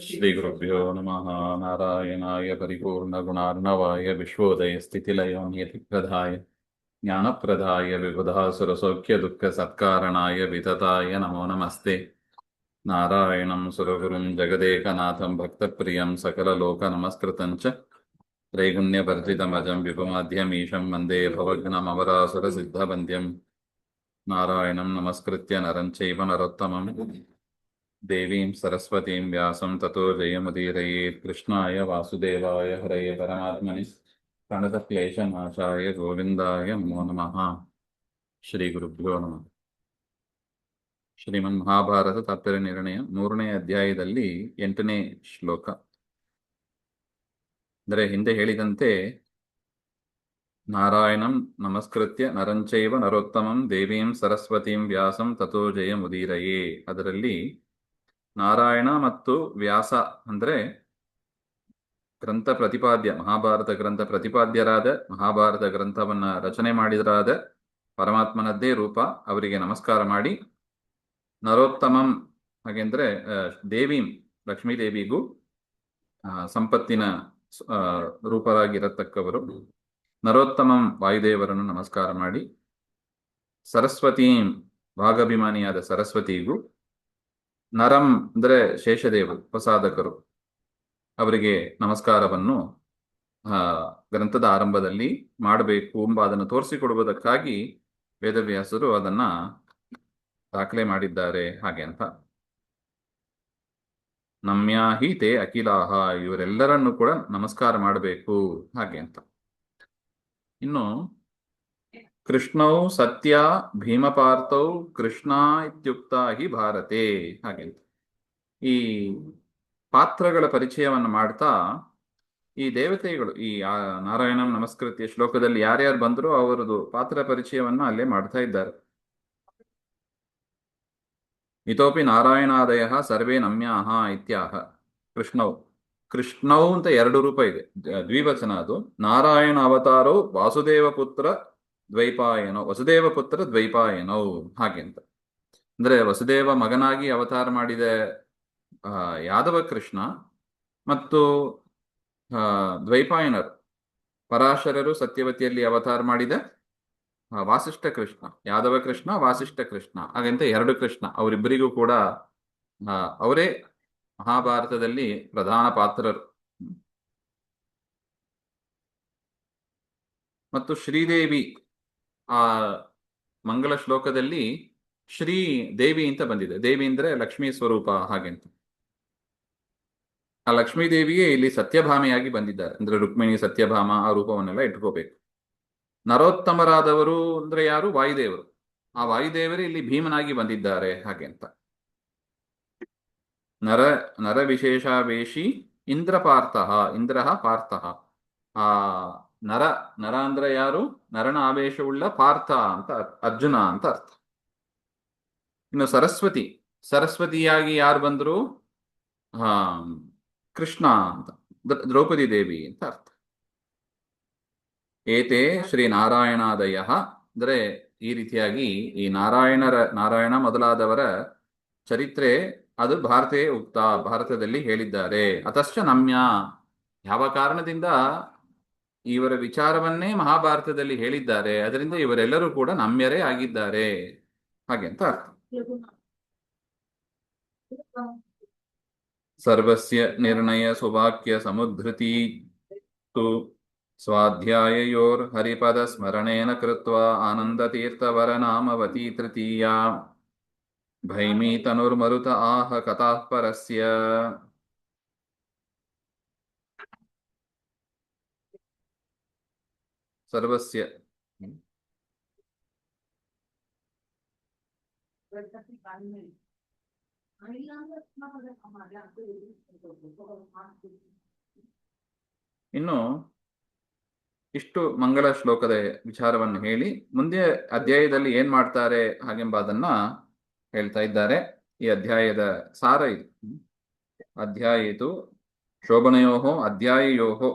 ಶ್ರೀ ಗುರುಭ್ಯೋ ನಮಃ. ನಾರಾಯಣಾಯ ಪರಿಪೂರ್ಣಗುಣಾರ್ಣವಾಯ ವಿಶ್ವೋದಯಸ್ಥಿತಿಲಯೋ ನಿಯತಿಪ್ರದಾಯ ಜ್ಞಾನಪ್ರದಾಯ ವಿಬುಧಾಸುರಸೌಖ್ಯದುಃಖಸತ್ಕಾರಣಾಯ ವಿತತಾಯ ನಮೋ ನಮಸ್ತೆ. ನಾರಾಯಣಂ ಸುರಗುರುಂ ಜಗದೇಕನಾಥಂ ಭಕ್ತಪ್ರಿಯಂ ಸಕಲಲೋಕನಮಸ್ಕೃತಂ ಚ ತ್ರೈಗುಣ್ಯಪರ್ಜಿತಮಜಂ ವಿಭುಮಾದ್ಯಮೀಶಂ ವಂದೇ ಭವಘ್ನಮವರಾಸುರಸಿದ್ಧವಂದ್ಯಂ. ನಾರಾಯಣಂ ನಮಸ್ಕೃತ್ಯ ನರಂ ಚೈವ ನರೋತ್ತಮಂ ದೇವೀಂ ಸರಸ್ವತೀಂ ವ್ಯಾಸಂ ತತೋ ಜಯಮುದೀರಯೇತ್. ಕೃಷ್ಣಾಯ ವಾಸುದೇವಾಯ ಹರಯೇ ಪರಮಾತ್ಮನೆ ಪ್ರಣತಕ್ಲೇಶನಾಶಾಯ ಗೋವಿಂದಾಯ ನಮೋ ನಮಃ. ಶ್ರೀ ಗುರುಭ್ಯೋ ನಮಃ. ಶ್ರೀಮನ್ ಮಹಾಭಾರತ ತಾತ್ಪರ್ಯ ನಿರ್ಣಯ 3ನೇ ಅಧ್ಯಾಯದಲ್ಲಿ 8ನೇ ಶ್ಲೋಕ. ಅಂದರೆ ಹಿಂದೆ ಹೇಳಿದಂತೆ ನಾರಾಯಣಂ ನಮಸ್ಕೃತ್ಯ ನರಂಚೈವ ನರೋತ್ತಮಂ ದೇವೀಂ ಸರಸ್ವತೀಂ ವ್ಯಾಸಂ ತತೋ ಜಯಮುದೀರಯೇ. ಅದರಲ್ಲಿ ನಾರಾಯಣ ಮತ್ತು ವ್ಯಾಸ ಅಂದರೆ ಗ್ರಂಥ ಪ್ರತಿಪಾದ್ಯ, ಮಹಾಭಾರತ ಗ್ರಂಥ ಪ್ರತಿಪಾದ್ಯರಾದ, ಮಹಾಭಾರತ ಗ್ರಂಥವನ್ನ ರಚನೆ ಮಾಡಿದರಾದ ಪರಮಾತ್ಮನದ್ದೇ ರೂಪ, ಅವರಿಗೆ ನಮಸ್ಕಾರ ಮಾಡಿ, ನರೋತ್ತಮಂ ಹಾಗೆಂದ್ರೆ ದೇವೀಂ ಲಕ್ಷ್ಮೀದೇವಿಗೂ ಸಂಪತ್ತಿನ ರೂಪರಾಗಿರತಕ್ಕವರು, ನರೋತ್ತಮಂ ವಾಯುದೇವರನ್ನು ನಮಸ್ಕಾರ ಮಾಡಿ, ಸರಸ್ವತೀಂ ಭಾಗಾಭಿಮಾನಿಯಾದ ಸರಸ್ವತಿಗೂ, ನರಂ ಅಂದರೆ ಶೇಷದೇವರು ಉಪಸಾಧಕರು, ಅವರಿಗೆ ನಮಸ್ಕಾರವನ್ನು ಗ್ರಂಥದ ಆರಂಭದಲ್ಲಿ ಮಾಡಬೇಕು ಎಂಬ ಅದನ್ನು ತೋರಿಸಿಕೊಡುವುದಕ್ಕಾಗಿ ವೇದವ್ಯಾಸರು ಅದನ್ನ ದಾಖಲೆ ಮಾಡಿದ್ದಾರೆ. ಹಾಗೆ ಅಂತ ನಮ್ಯಾಹಿ ತೇ ಅಖಿಲಾಹ, ಇವರೆಲ್ಲರನ್ನು ಕೂಡ ನಮಸ್ಕಾರ ಮಾಡಬೇಕು ಹಾಗೆ ಅಂತ. ಇನ್ನು ಕೃಷ್ಣೌ ಸತ್ಯ ಭೀಮಪಾರ್ಥೌ ಕೃಷ್ಣ ಇತ್ಯುಕ್ತ ಹಿ ಭಾರತೆ ಹಾಗೆ. ಈ ಪಾತ್ರಗಳ ಪರಿಚಯವನ್ನು ಮಾಡ್ತಾ ಈ ದೇವತೆಗಳು, ಈ ನಾರಾಯಣಂ ನಮಸ್ಕೃತ್ಯ ಶ್ಲೋಕದಲ್ಲಿ ಯಾರ್ಯಾರು ಬಂದರೂ ಅವರದು ಪಾತ್ರ ಪರಿಚಯವನ್ನ ಅಲ್ಲೇ ಮಾಡ್ತಾ ಇದ್ದಾರೆ. ಇತೋಪಿ ನಾರಾಯಣಾದಯ ಸರ್ವೇ ನಮ್ಯಾಹ ಇತ್ಯಾಹ. ಕೃಷ್ಣೌ, ಕೃಷ್ಣೌ ಅಂತ 2 ರೂಪ ಇದೆ, ದ್ವಿವಚನ ಅದು. ನಾರಾಯಣ ಅವತಾರೌ ವಾಸುದೇವ ಪುತ್ರ ದ್ವೈಪಾಯನೋ, ವಸುದೇವ ಪುತ್ರ ದ್ವೈಪಾಯನೋ ಹಾಗೆ ಅಂತ. ಅಂದ್ರೆ ವಸುದೇವ ಮಗನಾಗಿ ಅವತಾರ ಮಾಡಿದ ಯಾದವ ಕೃಷ್ಣ ಮತ್ತು ದ್ವೈಪಾಯನರು ಪರಾಶರರು ಸತ್ಯವತಿಯಲ್ಲಿ ಅವತಾರ ಮಾಡಿದ ವಾಸಿಷ್ಠ ಕೃಷ್ಣ, ಯಾದವ ಕೃಷ್ಣ ವಾಸಿಷ್ಠ ಕೃಷ್ಣ ಹಾಗಂತ 2 ಕೃಷ್ಣ. ಅವರಿಬ್ಬರಿಗೂ ಕೂಡ ಅವರೇ ಮಹಾಭಾರತದಲ್ಲಿ ಪ್ರಧಾನ ಪಾತ್ರರು. ಮತ್ತು ಶ್ರೀದೇವಿ ಆ ಮಂಗಲ ಶ್ಲೋಕದಲ್ಲಿ ಶ್ರೀ ದೇವಿ ಅಂತ ಬಂದಿದೆ. ದೇವಿ ಅಂದ್ರೆ ಲಕ್ಷ್ಮೀ ಸ್ವರೂಪ ಹಾಗೆಂತ. ಆ ಲಕ್ಷ್ಮೀ ದೇವಿಯೇ ಇಲ್ಲಿ ಸತ್ಯಭಾಮೆಯಾಗಿ ಬಂದಿದ್ದಾರೆ. ಅಂದ್ರೆ ರುಕ್ಮಿಣಿ ಸತ್ಯಭಾಮ ಆ ರೂಪವನ್ನೆಲ್ಲ ಇಟ್ಕೋಬೇಕು. ನರೋತ್ತಮರಾದವರು ಅಂದ್ರೆ ಯಾರು? ವಾಯುದೇವರು. ಆ ವಾಯುದೇವರೇ ಇಲ್ಲಿ ಭೀಮನಾಗಿ ಬಂದಿದ್ದಾರೆ ಹಾಗೆ ಅಂತ. ನರ ವಿಶೇಷಾವೇಶಿ ಇಂದ್ರ ಪಾರ್ಥಃ, ಇಂದ್ರ ಪಾರ್ಥಃ. ಆ ನರ ಅಂದ್ರೆ ಯಾರು? ನರನ ಆವೇಶವುಳ್ಳ ಪಾರ್ಥ ಅಂತ, ಅರ್ಜುನ ಅಂತ ಅರ್ಥ. ಇನ್ನು ಸರಸ್ವತಿ, ಸರಸ್ವತಿಯಾಗಿ ಯಾರು ಬಂದ್ರು? ಕೃಷ್ಣ ಅಂತ, ದ್ರೌಪದಿ ದೇವಿ ಅಂತ ಅರ್ಥ. ಏತೆ ಶ್ರೀ ನಾರಾಯಣಾದಯ ಅಂದ್ರೆ ಈ ರೀತಿಯಾಗಿ ಈ ನಾರಾಯಣ ಮೊದಲಾದವರ ಚರಿತ್ರೆ ಅದು ಭಾರತೇ ಉಕ್ತ, ಭಾರತದಲ್ಲಿ ಹೇಳಿದ್ದಾರೆ. ಅತಶ್ಚ ನಮ್ಯ, ಯಾವ ಕಾರಣದಿಂದ ಇವರ ವಿಚಾರವನ್ನೇ ಮಹಾಭಾರತದಲ್ಲಿ ಹೇಳಿದ್ದಾರೆ, ಅದರಿಂದ ಇವರೆಲ್ಲರೂ ಕೂಡ ನಮ್ಯರೇ ಆಗಿದ್ದಾರೆ ಹಾಗೆ ಅಂತ ಅರ್ಥ. ಸರ್ವಸ್ಯ ನಿರ್ಣಯ ಸುವಾಕ್ಯ ಸಮುದ್ಧೃತಿ ತು ಸ್ವಾಧ್ಯಾಯಯೋರ್ ಹರಿಪದ ಸ್ಮರಣೇನ ಕೃತ್ವಾ ಆನಂದತೀರ್ಥವರ ನಾಮವತಿ ತೃತೀಯಾ ಭೈಮೀ ತನುರ್ಮರುತ ಆಹ ಕಥಾಃ ಪರಸ್ಯ. ಸರ್ವಸ್ಯ ಇನ್ನು ಇಷ್ಟು ಮಂಗಲ ಶ್ಲೋಕದ ವಿಚಾರವನ್ನು ಹೇಳಿ ಮುಂದೆ ಅಧ್ಯಾಯದಲ್ಲಿ ಏನ್ ಮಾಡ್ತಾರೆ ಹಾಗೆಂಬುದನ್ನ ಹೇಳ್ತಾ ಇದ್ದಾರೆ. ಈ ಅಧ್ಯಾಯದ ಸಾರ ಇದು. ಅಧ್ಯಾಯಿತು ಶೋಭನಯೋಹೋ ಅಧ್ಯಾಯಯೋಹೋ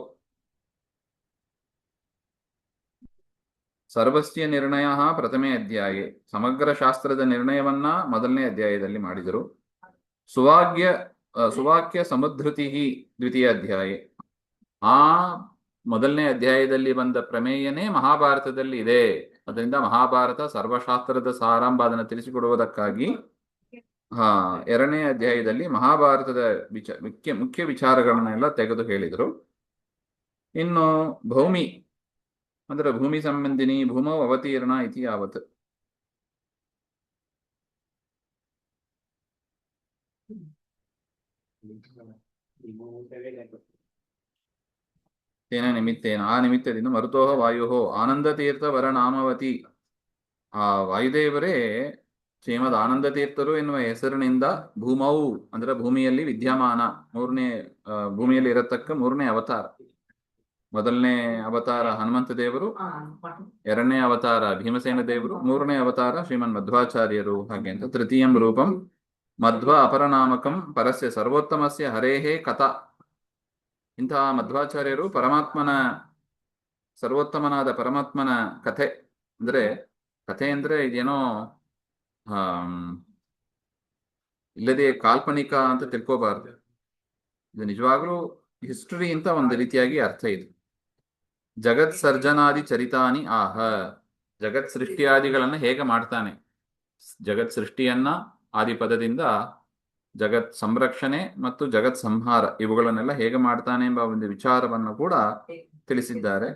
ಸರ್ವಸ್ಯ ನಿರ್ಣಯ ಪ್ರಥಮೇ ಅಧ್ಯಾಯ. ಸಮಗ್ರ ಶಾಸ್ತ್ರದ ನಿರ್ಣಯವನ್ನ ಮೊದಲನೇ ಅಧ್ಯಾಯದಲ್ಲಿ ಮಾಡಿದರು. ಸುವಾಗ್ಯ ಸುವಾಕ್ಯ ಸಮುದ್ಧೃತಿ ದ್ವಿತೀಯ ಅಧ್ಯಾಯ. ಆ ಮೊದಲನೇ ಅಧ್ಯಾಯದಲ್ಲಿ ಬಂದ ಪ್ರಮೇಯನೇ ಮಹಾಭಾರತದಲ್ಲಿ ಇದೆ. ಅದರಿಂದ ಮಹಾಭಾರತ ಸರ್ವಶಾಸ್ತ್ರದ ಸಾರಾಂಶ ಅದನ್ನು ತಿಳಿಸಿಕೊಡುವುದಕ್ಕಾಗಿ ಎರಡನೇ ಅಧ್ಯಾಯದಲ್ಲಿ ಮಹಾಭಾರತದ ಮುಖ್ಯ ವಿಚಾರಗಳನ್ನೆಲ್ಲ ತೆಗೆದು ಹೇಳಿದರು. ಇನ್ನು ಭೂಮಿ ಅಂದ್ರೆ ಭೂಮಿ ಸಂಬಂಧಿನಿ ಭೂಮೌ ಅವತೀರ್ಣ ಇತಿ ಯಾವತ್. ತೇನ ನಿಮಿತ್ತೇನ ಆ ನಿಮಿತ್ತದಿಂದ ಮರುತೋಹ ವಾಯು ಆನಂದತೀರ್ಥ ವರ ನಾಮವತಿ. ಆ ವಾಯುದೇವರೇ ಶ್ರೀಮದ್ ಆನಂದ ತೀರ್ಥರು ಎನ್ನುವ ಹೆಸರಿನಿಂದ ಭೂಮೌ ಅಂದ್ರೆ ಭೂಮಿಯಲ್ಲಿ ವಿದ್ಯಮಾನ ಭೂಮಿಯಲ್ಲಿ ಇರತಕ್ಕ ಮೂರನೇ ಅವತಾರ. ಮೊದಲನೇ ಅವತಾರ ಹನುಮಂತ ದೇವರು, ಎರಡನೇ ಅವತಾರ ಭೀಮಸೇನ ದೇವರು, ಮೂರನೇ ಅವತಾರ ಶ್ರೀಮನ್ ಮಧ್ವಾಚಾರ್ಯರು. ಹಾಗೆ ಅಂತ ತೃತೀಯಂ ರೂಪಂ ಮಧ್ವ ಅಪರನಾಮಕಂ ಪರಸ್ಯ ಸರ್ವೋತ್ತಮಸ್ಯ ಹರೇಹೇ ಕಥಾ. ಇಂತಹ ಮಧ್ವಾಚಾರ್ಯರು ಸರ್ವೋತ್ತಮನಾದ ಪರಮಾತ್ಮನ ಕಥೆ ಅಂದ್ರೆ ಇದೇನೋ ಇಲ್ಲದೆ ಕಾಲ್ಪನಿಕ ಅಂತ ತಿಳ್ಕೋಬಾರ್ದು. ಇದು ನಿಜವಾಗ್ಲೂ ಹಿಸ್ಟರಿ ಅಂತ ಒಂದು ರೀತಿಯಾಗಿ ಅರ್ಥ ಇದೆ. ಜಗತ್ ಸರ್ಜನಾದಿ ಚರಿತಾನಿ ಆಹ. ಜಗತ್ ಸೃಷ್ಟಿಯಾದಿಗಳನ್ನ ಹೇಗೆ ಮಾಡ್ತಾನೆ, ಜಗತ್ ಸೃಷ್ಟಿಯನ್ನ ಆದಿಪದದಿಂದ ಜಗತ್ ಸಂರಕ್ಷಣೆ ಮತ್ತು ಜಗತ್ ಸಂಹಾರ ಇವುಗಳನ್ನೆಲ್ಲ ಹೇಗೆ ಮಾಡ್ತಾನೆ ಎಂಬ ಒಂದು ವಿಚಾರವನ್ನು ಕೂಡ ತಿಳಿಸಿದ್ದಾರೆ.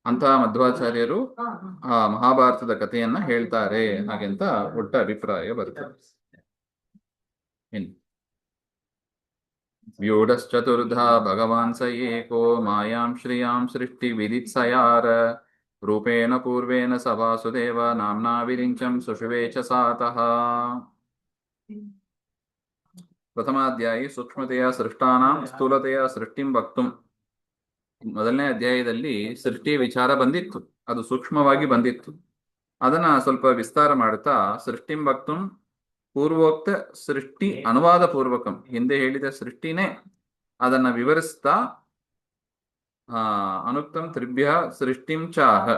ಅಂತಹ ಮಧ್ವಾಚಾರ್ಯರು ಆ ಮಹಾಭಾರತದ ಕಥೆಯನ್ನ ಹೇಳ್ತಾರೆ ಹಾಗೆಂತ ಒಟ್ಟ ಅಭಿಪ್ರಾಯ ಬರ್ತದೆ. ವ್ಯೂಢಶ್ಚತುರ್ಧಾ ಭಗವಾನ್ ಸ ಏಕೋ ಮಾಯಾಂ ಶ್ರಿಯಾಂ ಸೃಷ್ಟಿ ವಿದಿತ್ಸಯಾರ ರೂಪೇಣ ಪೂರ್ವೇಣ ಸ ವಾಸುದೇವ ನಾಮ್ನಾ ವಿರಿಂಚಂ ಸುಷುವೇ ಚ ಸಾತಃ. ಪ್ರಥಮಾಧ್ಯಾಯಿ ಸೂಕ್ಷ್ಮತೆಯ ಸೃಷ್ಟಾನಾಂ ಸ್ಥೂಲತೆಯ ಸೃಷ್ಟಿಂ ವಕ್ತುಂ. ಮೊದಲನೇ ಅಧ್ಯಾಯದಲ್ಲಿ ಸೃಷ್ಟಿ ವಿಚಾರ ಬಂದಿತ್ತು, ಅದು ಸೂಕ್ಷ್ಮವಾಗಿ ಬಂದಿತ್ತು. ಅದನ್ನ ಸ್ವಲ್ಪ ವಿಸ್ತಾರ ಮಾಡುತ್ತಾ ಸೃಷ್ಟಿಂ ವಕ್ತುಂ ಪೂರ್ವೋಕ್ತ ಸೃಷ್ಟಿ ಅನುವಾದ ಪೂರ್ವಕಂ, ಹಿಂದೆ ಹೇಳಿದ ಸೃಷ್ಟಿನೇ ಅದನ್ನ ವಿವರಿಸ್ತಾ ಅನುಕ್ತಂ ತ್ರಿಭ್ಯ ಸೃಷ್ಟಿಂ ಚಾಹ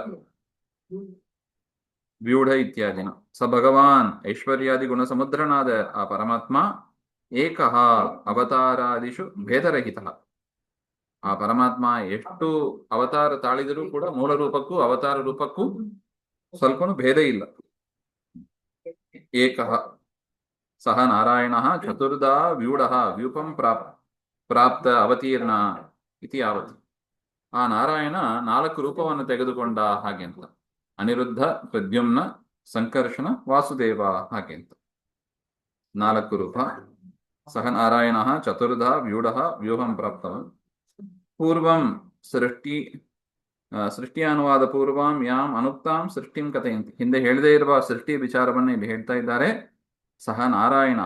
ವ್ಯೂಢ ಇತ್ಯಾದಿನ. ಸ ಭಗವಾನ್ ಐಶ್ವರ್ಯಾದಿ ಗುಣ ಸಮುದ್ರನಾದ ಆ ಪರಮಾತ್ಮ ಏಕಃ ಅವತಾರಾದಿಷು ಭೇದರಹಿತ. ಆ ಪರಮಾತ್ಮ ಎಷ್ಟು ಅವತಾರ ತಾಳಿದರೂ ಕೂಡ ಮೂಲ ರೂಪಕ್ಕೂ ಅವತಾರ ರೂಪಕ್ಕೂ ಸ್ವಲ್ಪನೂ ಭೇದ ಇಲ್ಲ. ಏಕಃ ಸಹ ನಾರಾಯಣ ಚತುರ್ಧಾ ವ್ಯೂಢ ವ್ಯೂಪಂ ಪ್ರಾಪ್ತ ಅವತೀರ್ಣ ಇತಿ ಯಾವತ್. ಆ ನಾರಾಯಣ 4 ರೂಪವನ್ನು ತೆಗೆದುಕೊಂಡ ಹಾಗೆಂತ. ಅನಿರುದ್ಧ, ಪ್ರದ್ಯುಮ್ನ, ಸಂಕರ್ಷಣ, ವಾಸುದೇವ ಹಾಗೆಂತ 4 ರೂಪ. ಸಹ ನಾರಾಯಣ ಚತುರ್ಧಾ ವ್ಯೂಢ ವ್ಯೂಹಂ ಪ್ರಾಪ್ತವನ್. ಪೂರ್ವಂ ಸೃಷ್ಟಿ ಅನುವಾದ ಪೂರ್ವಂ ಯಾಂ ಅನುಕ್ತಾಂ ಸೃಷ್ಟಿಂ ಕಥೆಯಂತೆ. ಹಿಂದೆ ಹೇಳದೇ ಇರುವ ಸೃಷ್ಟಿ ವಿಚಾರವನ್ನು ಇಲ್ಲಿ ಹೇಳ್ತಾ ಇದ್ದಾರೆ. ಸಹ ನಾರಾಯಣ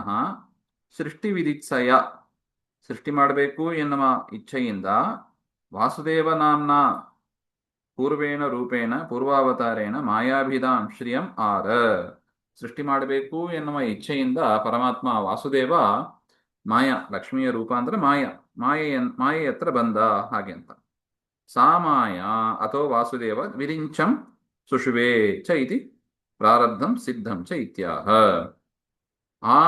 ಸೃಷ್ಟಿ ವಿದಿತ್ಸಯ, ಸೃಷ್ಟಿ ಮಾಡಬೇಕು ಎನ್ನುವ ಇಚ್ಛೆಯಿಂದ ವಾಸುದೇವ ನಾಮ್ನ ಪೂರ್ವೇಣ ರೂಪೇಣ ಪೂರ್ವಾವತಾರೇಣ ಮಾಯಾಭಿಧಾಂ ಶ್ರಿಯಂ ಆರ. ಸೃಷ್ಟಿ ಮಾಡಬೇಕು ಎನ್ನುವ ಇಚ್ಛೆಯಿಂದ ಪರಮಾತ್ಮ ವಾಸುದೇವ ಮಾಯಾ, ಲಕ್ಷ್ಮಿಯ ರೂಪ ಅಂದ್ರೆ ಮಾಯೆ ಹತ್ರ ಬಂದ ಹಾಗೆ ಅಂತ. ಸಾ ಮಾಯಾ ಅಥೋ ವಾಸುದೇವ ವಿರಿಂಚಂ ಸುಷುವೇ ಚ ಇತಿ ಪ್ರಾರಬ್ಧಂ ಸಿದ್ಧಂ ಚ ಇತ್ಯಾಹ. ಆ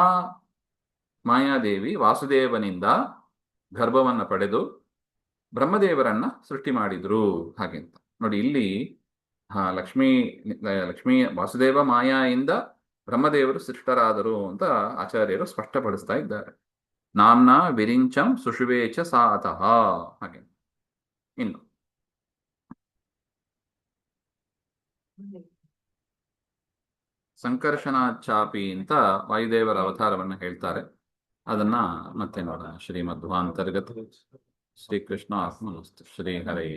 ಮಾಯಾದೇವಿ ವಾಸುದೇವನಿಂದ ಗರ್ಭವನ್ನ ಪಡೆದು ಬ್ರಹ್ಮದೇವರನ್ನ ಸೃಷ್ಟಿ ಮಾಡಿದ್ರು ಹಾಗೆಂತ. ನೋಡಿ ಇಲ್ಲಿ ಲಕ್ಷ್ಮೀ ವಾಸುದೇವ ಮಾಯಾಯಿಂದ ಬ್ರಹ್ಮದೇವರು ಸೃಷ್ಟರಾದರು ಅಂತ ಆಚಾರ್ಯರು ಸ್ಪಷ್ಟಪಡಿಸ್ತಾ ಇದ್ದಾರೆ. ನಾಮ್ನ ವಿರಿಂಚಂ ಸುಷುವೇಚ ಸಾತಃ ಹಾಗೆ. ಇನ್ನು ಸಂಕರ್ಷಣಾಚಾಪಿ ಅಂತ ವಾಯುದೇವರ ಅವತಾರವನ್ನು ಹೇಳ್ತಾರೆ. ಅದನ್ನ ಮತ್ತೆ ನೋಡೋಣ. ಶ್ರೀಮಧ್ವಾಂತರ್ಗತ ಶ್ರೀಕೃಷ್ಣ ಆತ್ಮನಸ್ತು ಶ್ರೀ ಹರೇ.